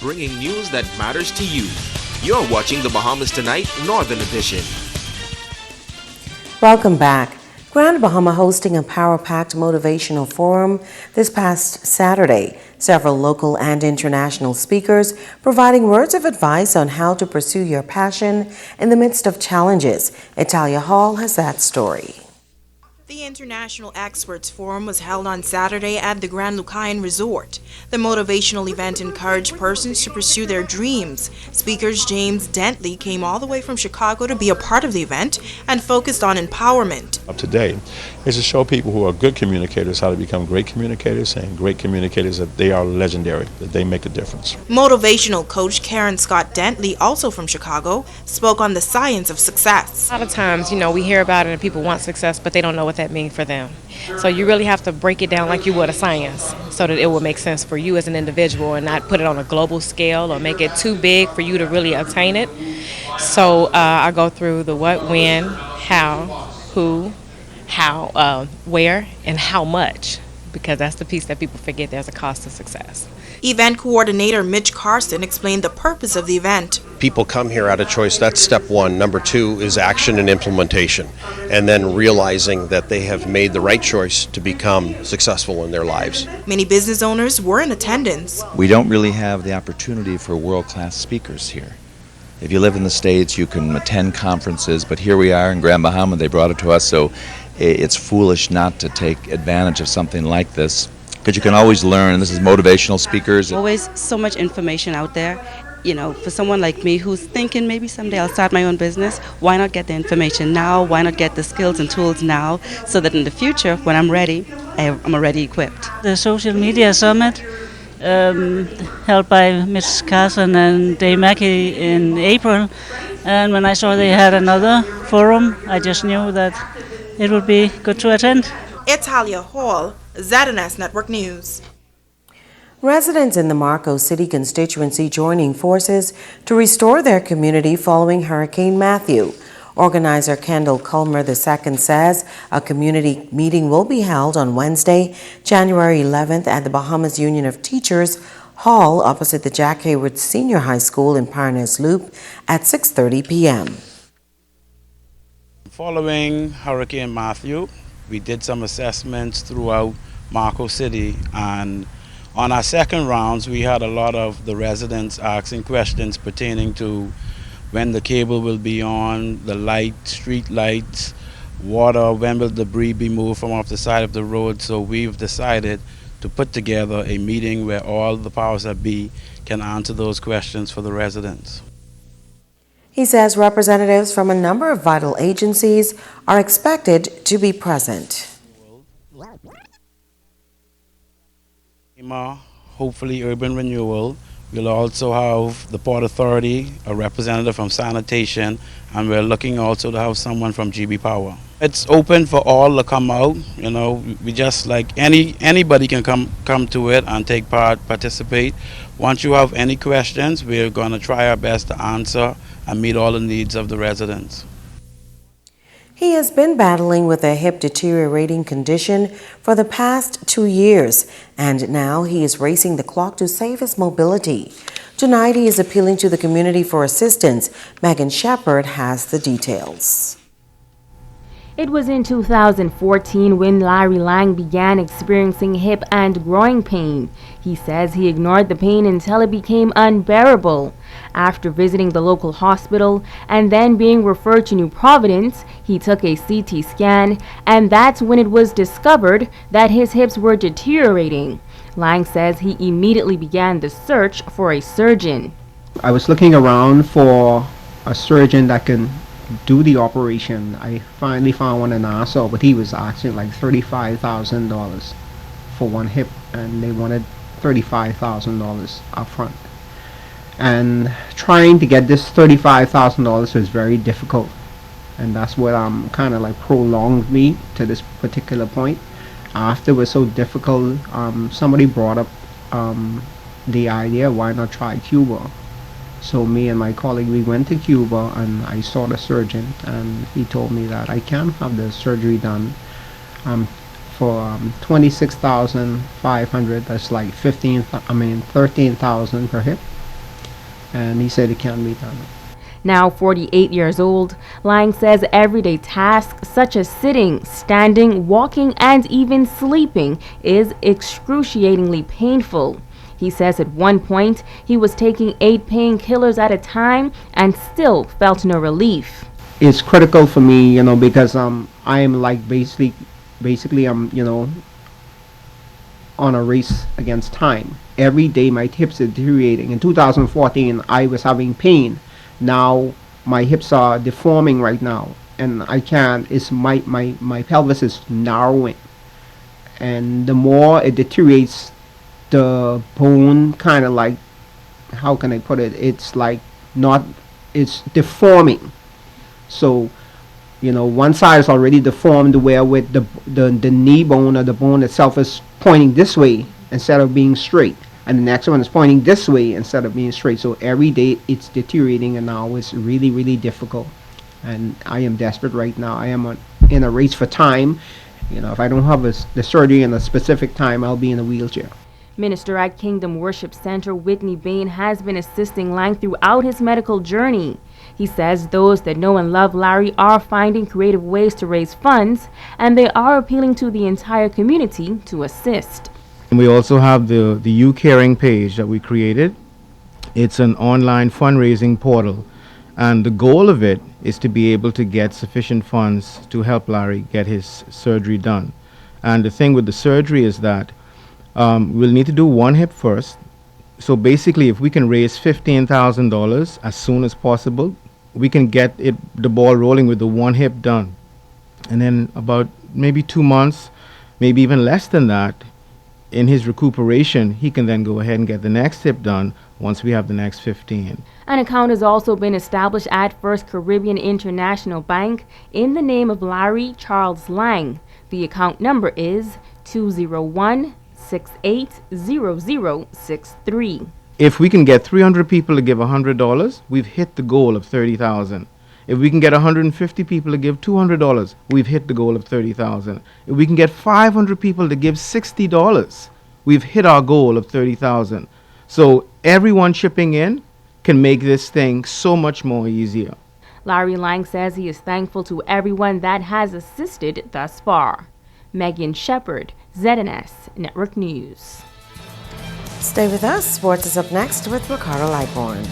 bringing news that matters to you. You're watching the Bahamas Tonight Northern Edition. Welcome back. Grand Bahama hosting a power-packed motivational forum this past Saturday. Several local and international speakers providing words of advice on how to pursue your passion in the midst of challenges. Italia Hall has that story. The International Experts Forum was held on Saturday at the Grand Lucayan Resort. The motivational event encouraged persons to pursue their dreams. Speakers James Detenley came all the way from Chicago to be a part of the event and focused on empowerment. Up today is to show people who are good communicators how to become great communicators, and great communicators that they are legendary, that they make a difference. Motivational coach Karen Scott Detenley, also from Chicago, spoke on the science of success. A lot of times, we hear about it and people want success, but they don't know what that means for them. So you really have to break it down like you would a science so that it will make sense for you as an individual and not put it on a global scale or make it too big for you to really attain it. So I go through the what, when, how, who, how, where, and how much, because that's the piece that people forget. There's a cost to success. Event coordinator Mitch Carson explained the purpose of the event. People come here out of choice. That's step one. Number two is action and implementation, and then realizing that they have made the right choice to become successful in their lives. Many business owners were in attendance. We don't really have the opportunity for world-class speakers here. If you live in the States, you can attend conferences, but here we are in Grand Bahama. They brought it to us, so it's foolish not to take advantage of something like this, because you can always learn. This is motivational speakers. Always so much information out there. For someone like me who's thinking maybe someday I'll start my own business, why not get the information now? Why not get the skills and tools now so that in the future, when I'm ready, I'm already equipped. The Social Media Summit, held by Ms. Carson and Dave Mackey in April, and when I saw they had another forum, I just knew that it would be good to attend. Italia Hall, ZNS Network News. Residents in the Marco City constituency joining forces to restore their community following Hurricane Matthew. Organizer Kendal Culmer II says a community meeting will be held on Wednesday, January 11th at the Bahamas Union of Teachers Hall opposite the Jack Hayward Senior High School in Parnes Loop at 6:30 p.m. Following Hurricane Matthew, we did some assessments throughout Marco City, and on our second rounds, we had a lot of the residents asking questions pertaining to when the cable will be on, the light, street lights, water, when will debris be moved from off the side of the road. So we've decided to put together a meeting where all the powers that be can answer those questions for the residents. He says representatives from a number of vital agencies are expected to be present. Hopefully urban renewal. We'll also have the Port Authority, a representative from sanitation, and we're looking also to have someone from GB Power. It's open for all to come out. We just like anybody can come to it and take part, participate. Once you have any questions, we're going to try our best to answer and meet all the needs of the residents. He has been battling with a hip deteriorating condition for the past 2 years, and now he is racing the clock to save his mobility. Tonight he is appealing to the community for assistance. Megan Shepard has the details. It was in 2014 when Larry Laing began experiencing hip and groin pain. He says he ignored the pain until it became unbearable. After visiting the local hospital and then being referred to New Providence, he took a CT scan, and that's when it was discovered that his hips were deteriorating. Laing says he immediately began the search for a surgeon. I was looking around for a surgeon that can do the operation. I finally found one in Nassau, but he was asking like $35,000 for one hip, and they wanted $35,000 up front. And trying to get this $35,000 was very difficult, and that's what kind of like prolonged me to this particular point. After it was so difficult, somebody brought up the idea, why not try Cuba? So me and my colleague, we went to Cuba, and I saw the surgeon, and he told me that I can have the surgery done for $26,500. That's like $13,000 per hip, and he said it can be done. Now 48 years old, Laing says everyday tasks such as sitting, standing, walking, and even sleeping is excruciatingly painful. He says at one point he was taking 8 painkillers at a time and still felt no relief. It's critical for me, because I am like basically I'm on a race against time. Every day my hips are deteriorating. In 2014 I was having pain. Now my hips are deforming right now, and I can't. It's my pelvis is narrowing, and the more it deteriorates, the bone kind of like, how can I put it? It's like not. It's deforming. So, one side is already deformed, where with the knee bone or the bone itself is pointing this way instead of being straight, and the next one is pointing this way instead of being straight. So every day it's deteriorating, and now it's really, really difficult. And I am desperate right now. I am in a race for time. If I don't have the surgery in a specific time, I'll be in a wheelchair. Minister at Kingdom Worship Center Whitney Bain has been assisting Laing throughout his medical journey. He says those that know and love Larry are finding creative ways to raise funds, and they are appealing to the entire community to assist. And we also have the You Caring page that we created. It's an online fundraising portal, and the goal of it is to be able to get sufficient funds to help Larry get his surgery done. And the thing with the surgery is that we'll need to do one hip first. So basically, if we can raise $15,000 as soon as possible, we can get the ball rolling with the one hip done. And then about maybe 2 months, maybe even less than that, in his recuperation, he can then go ahead and get the next hip done once we have the next 15. An account has also been established at First Caribbean International Bank in the name of Larry Charles Laing. The account number is 201-680063. If we can get 300 people to give $100, we've hit the goal of $30,000. If we can get 150 people to give $200, we've hit the goal of $30,000. If we can get 500 people to give $60, we've hit our goal of $30,000. So everyone chipping in can make this thing so much more easier. Larry Laing says he is thankful to everyone that has assisted thus far. Megan Shepard, ZNS Network News. Stay with us. Sports is up next with Ricardo Lightborn.